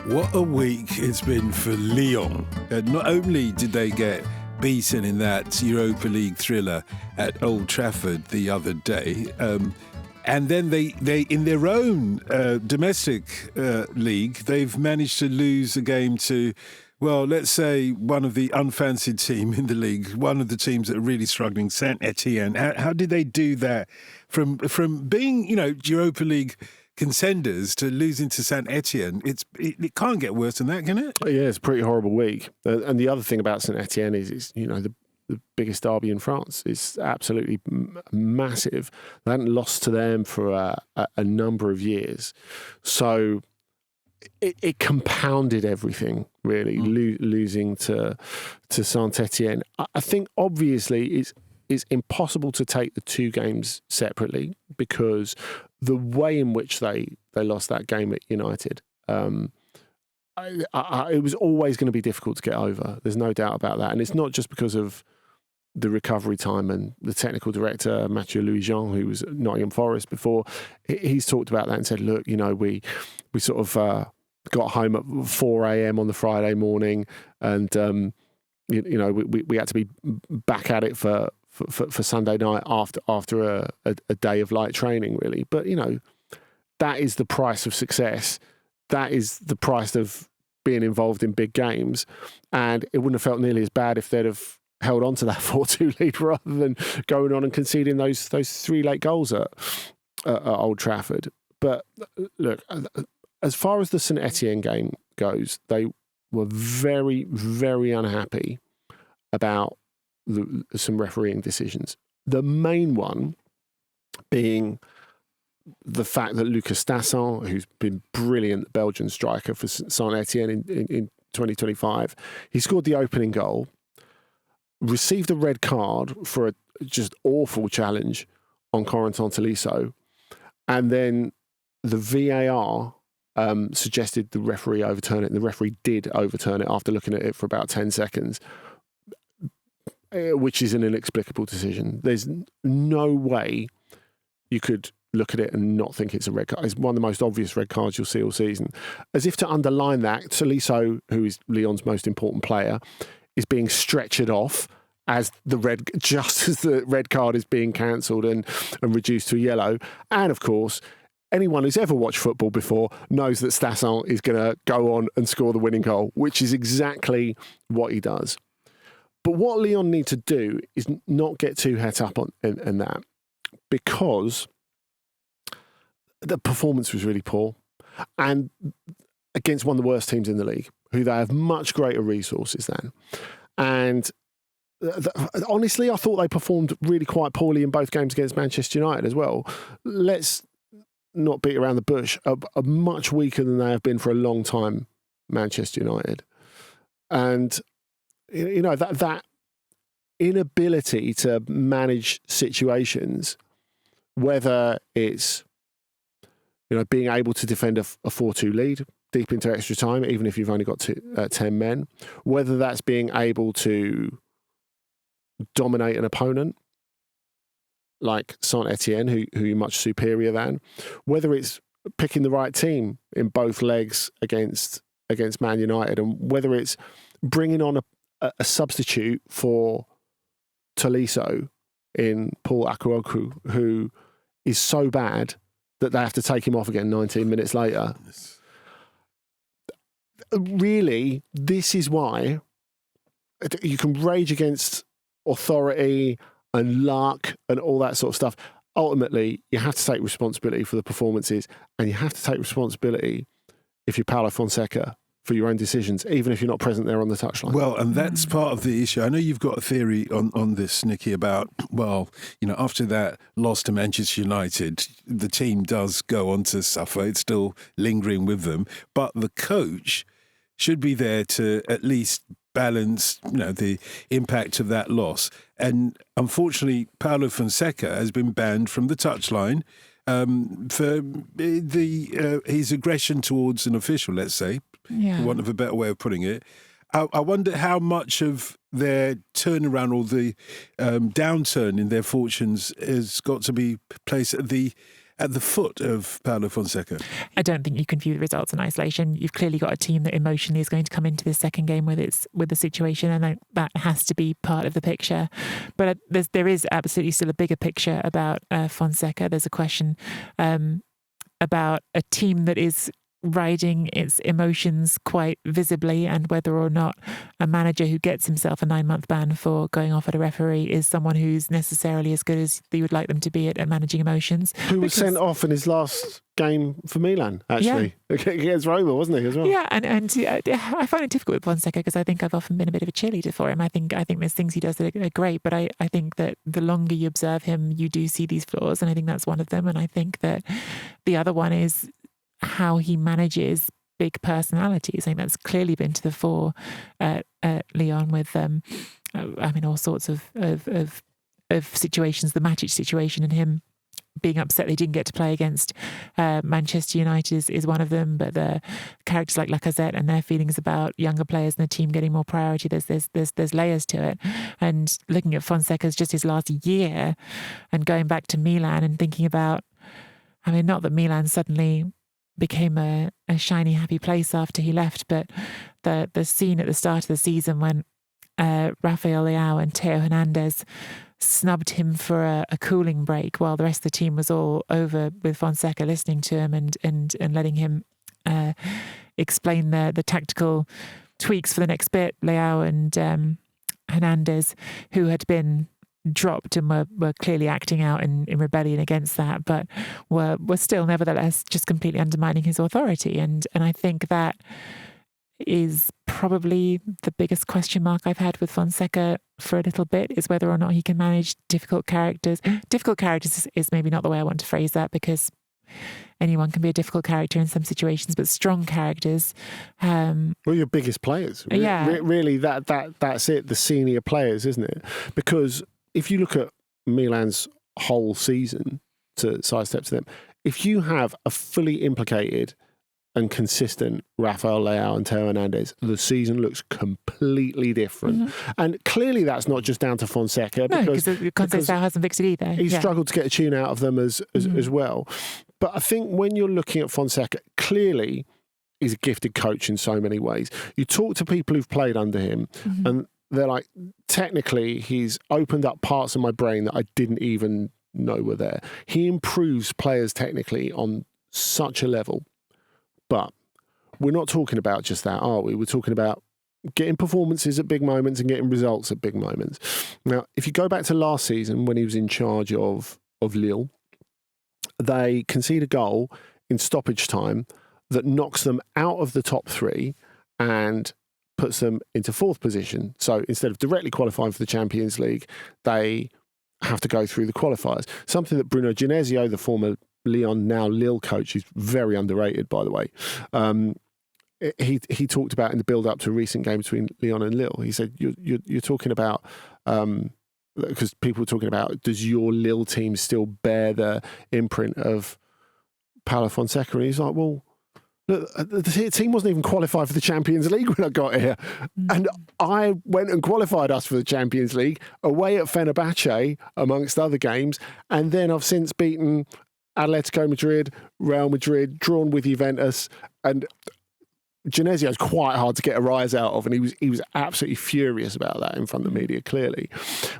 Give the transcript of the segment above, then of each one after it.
What a week it's been for Lyon. Not only did they get beaten in that Europa League thriller at Old Trafford the other day, and then they in their own domestic league, they've managed to lose a game to, well, let's say one of the unfancied team in the league, one of the teams that are really struggling, Saint-Étienne. How did they do that from being, Europa League contenders to losing to Saint-Étienne? It can't get worse than that, can it? Yeah, it's a pretty horrible week. And the other thing about Saint-Étienne is the biggest derby in France. It's absolutely massive. They hadn't lost to them for a number of years. So it compounded everything, really, losing to Saint-Étienne. I think, obviously, it's impossible to take the two games separately because the way in which they lost that game at United, it was always going to be difficult to get over. There's no doubt about that. And it's not just because of the recovery time, and the technical director, Mathieu Louis-Jean, who was at Nottingham Forest before, he's talked about that and said, look, we sort of got home at 4 a.m. on the Friday morning, and we had to be back at it for Sunday night after a day of light training, really. But, that is the price of success. That is the price of being involved in big games. And it wouldn't have felt nearly as bad if they'd have held on to that 4-2 lead rather than going on and conceding those 3 late goals at Old Trafford. But look, as far as the Saint-Étienne game goes, they were very, very unhappy about some refereeing decisions. The main one being the fact that Lucas Tassin, who's been brilliant Belgian striker for Saint-Étienne in 2025, he scored the opening goal, received a red card for a just awful challenge on Corentin Tolisso, and then the VAR suggested the referee overturn it, and the referee did overturn it after looking at it for about 10 seconds, which is an inexplicable decision. There's no way you could look at it and not think it's a red card. It's one of the most obvious red cards you'll see all season. As if to underline that, Tolisso, who is Lyon's most important player, is being stretchered off just as the red card is being cancelled and reduced to a yellow. And of course, anyone who's ever watched football before knows that Stasson is going to go on and score the winning goal, which is exactly what he does. But what Lyon need to do is not get too het up in that, because the performance was really poor, and against one of the worst teams in the league, who they have much greater resources than. And honestly, I thought they performed really quite poorly in both games against Manchester United as well. Let's not beat around the bush. Are much weaker than they have been for a long time, Manchester United. And that inability to manage situations, whether it's being able to defend a 4-2 lead deep into extra time, even if you've only got 10 men, whether that's being able to dominate an opponent like Saint-Étienne, who you're much superior than, whether it's picking the right team in both legs against Man United, and whether it's bringing on a substitute for Tolisso in Paul Akuoku, who is so bad that they have to take him off again 19 minutes later. Really, this is why you can rage against authority and luck and all that sort of stuff. Ultimately, you have to take responsibility for the performances, and you have to take responsibility, if you're Paulo Fonseca, for your own decisions, even if you're not present there on the touchline. Well, and that's part of the issue. I know you've got a theory on this, Nicky, about, after that loss to Manchester United, the team does go on to suffer. It's still lingering with them. But the coach should be there to at least balance, the impact of that loss. And unfortunately, Paulo Fonseca has been banned from the touchline for his aggression towards an official, let's say, for want of a better way of putting it. I wonder how much of their turnaround or the downturn in their fortunes has got to be placed at the at the foot of Paulo Fonseca? I don't think you can view the results in isolation. You've clearly got a team that emotionally is going to come into this second game with the situation, and that has to be part of the picture. But there is absolutely still a bigger picture about Fonseca. There's a question about a team that is riding its emotions quite visibly, and whether or not a manager who gets himself a 9-month ban for going off at a referee is someone who's necessarily as good as you would like them to be at managing emotions. Who was sent off in his last game for Milan, actually, against Roma, wasn't he, as well? Yeah, and I find it difficult with Fonseca because I think I've often been a bit of a cheerleader for him. I think there's things he does that are great, but I think that the longer you observe him, you do see these flaws, and I think that's one of them. And I think that the other one is how he manages big personalities. I think that's clearly been to the fore at Lyon with, all sorts of situations. The Matic situation and him being upset they didn't get to play against Manchester United is one of them. But the characters like Lacazette and their feelings about younger players in the team getting more priority, there's layers to it. And looking at Fonseca's just his last year and going back to Milan and thinking about, not that Milan suddenly became a shiny, happy place after he left, but the scene at the start of the season when Rafael Leao and Theo Hernandez snubbed him for a cooling break while the rest of the team was all over with Fonseca, listening to him and letting him explain the tactical tweaks for the next bit. Leao and Hernandez, who had been dropped and were clearly acting out in rebellion against that, but were still nevertheless just completely undermining his authority. And I think that is probably the biggest question mark I've had with Fonseca for a little bit, is whether or not he can manage difficult characters. Difficult characters is maybe not the way I want to phrase that, because anyone can be a difficult character in some situations, but strong characters. Well, your biggest players. Really, that's it, the senior players, isn't it? Because if you look at Milan's whole season, to sidestep to them, if you have a fully implicated and consistent Rafael Leao and Theo Hernandez, the season looks completely different. Mm-hmm. And clearly that's not just down to Fonseca. Because Conceição hasn't fixed it either. He struggled to get a tune out of them as well. But I think when you're looking at Fonseca, clearly he's a gifted coach in so many ways. You talk to people who've played under him, mm-hmm. and they're like, technically, he's opened up parts of my brain that I didn't even know were there. He improves players technically on such a level. But we're not talking about just that, are we? We're talking about getting performances at big moments and getting results at big moments. Now, if you go back to last season when he was in charge of Lille, they concede a goal in stoppage time that knocks them out of the top three and puts them into fourth position. So instead of directly qualifying for the Champions League, they have to go through the qualifiers. Something that Bruno Genesio, the former Lyon, now Lille coach, who's very underrated, by the way, he talked about in the build-up to a recent game between Lyon and Lille. He said, you're talking about, because people were talking about, does your Lille team still bear the imprint of Paulo Fonseca? And he's like, well, look, the team wasn't even qualified for the Champions League when I got here. Mm-hmm. And I went and qualified us for the Champions League away at Fenerbahce, amongst other games. And then I've since beaten Atletico Madrid, Real Madrid, drawn with Juventus. And Genesio's quite hard to get a rise out of. And he was absolutely furious about that in front of the media, clearly.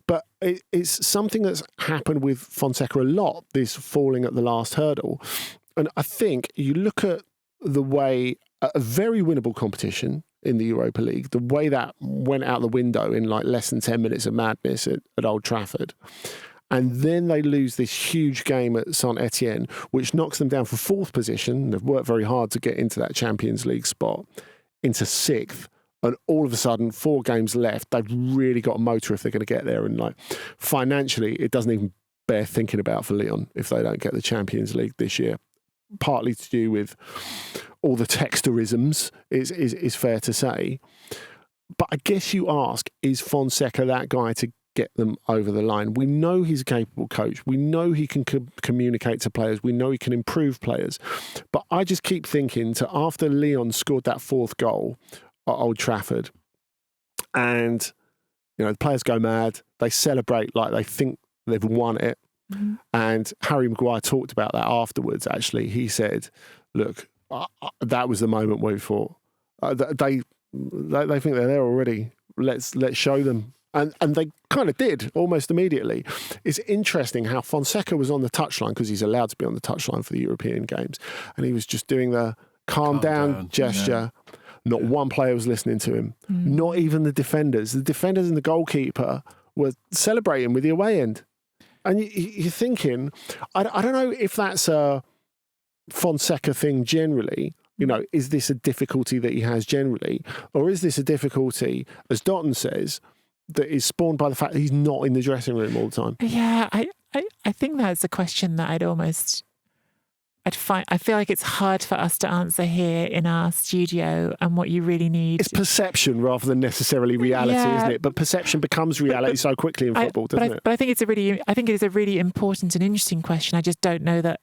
But it's something that's happened with Fonseca a lot, this falling at the last hurdle. And I think you look at the way a very winnable competition in the Europa League, the way that went out the window in like less than 10 minutes of madness at Old Trafford. And then they lose this huge game at Saint-Étienne, which knocks them down from fourth position. They've worked very hard to get into that Champions League spot, into sixth. And all of a sudden, 4 games left. They've really got a motor if they're going to get there. And like financially, it doesn't even bear thinking about for Lyon if they don't get the Champions League this year. Partly to do with all the texturisms, is fair to say. But I guess you ask, is Fonseca that guy to get them over the line? We know he's a capable coach. We know he can communicate to players. We know he can improve players. But I just keep thinking to after Lyon scored that 4th goal at Old Trafford, and the players go mad, they celebrate like they think they've won it. And Harry Maguire talked about that afterwards, actually. He said, look, that was the moment where we thought, they think they're there already. Let's show them. And they kind of did almost immediately. It's interesting how Fonseca was on the touchline, because he's allowed to be on the touchline for the European games. And he was just doing the calm down gesture. Yeah. Not one player was listening to him. Not even the defenders. The defenders and the goalkeeper were celebrating with the away end. And you're thinking, I don't know if that's a Fonseca thing generally. You know, is this a difficulty that he has generally? Or is this a difficulty, as Dotun says, that is spawned by the fact that he's not in the dressing room all the time? Yeah, I think that's a question that I feel like it's hard for us to answer here in our studio, and what you really need. It's perception rather than necessarily reality, isn't it? But perception becomes reality so quickly in football, doesn't it? But I think it is a really important and interesting question. I just don't know that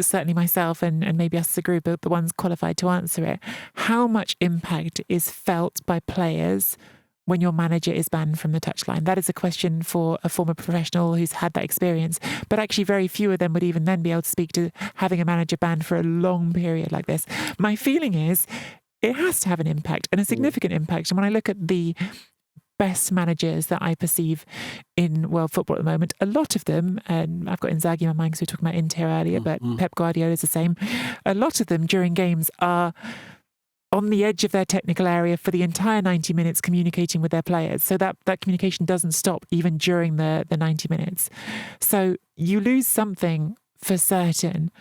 certainly myself and maybe us as a group are the ones qualified to answer it. How much impact is felt by players when your manager is banned from the touchline? That is a question for a former professional who's had that experience. But actually very few of them would even then be able to speak to having a manager banned for a long period like this. My feeling is it has to have an impact, and a significant impact. And when I look at the best managers that I perceive in world football at the moment, a lot of them, and I've got Inzaghi in my mind because we were talking about Inter earlier, but Pep Guardiola is the same. A lot of them during games are on the edge of their technical area for the entire 90 minutes communicating with their players. So that communication doesn't stop even during the 90 minutes. So you lose something for certain,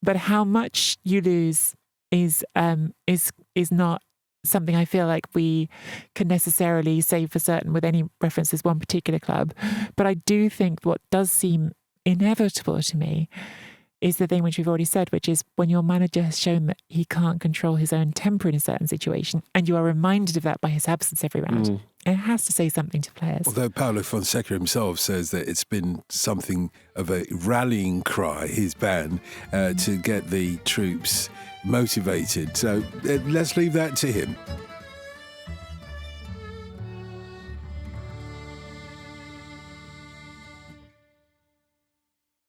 but how much you lose is not something I feel like we can necessarily say for certain with any reference to one particular club. But I do think what does seem inevitable to me is the thing which we've already said, which is when your manager has shown that he can't control his own temper in a certain situation, and you are reminded of that by his absence every round, it has to say something to players. Although Paulo Fonseca himself says that it's been something of a rallying cry, his ban, to get the troops motivated. So let's leave that to him.